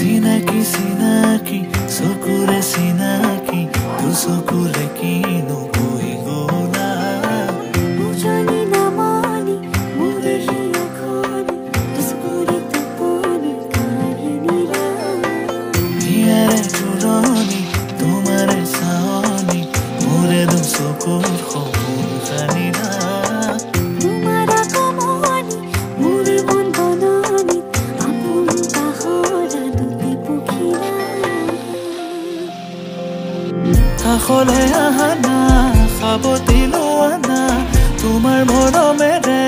চিনাকি চিনাকি চকুৰে চিনাকি তোৰ চকুৰে কিনো হৈ গলা উজনি নামনি মোৰে হিয়াখনি দুচকুৰে টোপনি কাহিনীৰা ইয়াৰে জোৰণি তোমাৰে চাৱনি মোৰে দুচকুৰ সপোন জানিলা তোমাৰ আগমনি মোৰে মন বননি আপোন পাহৰা দুটি পখিলা কাষলে আহা না সাৱটি লোৱা না তোমাৰ মৰমেৰে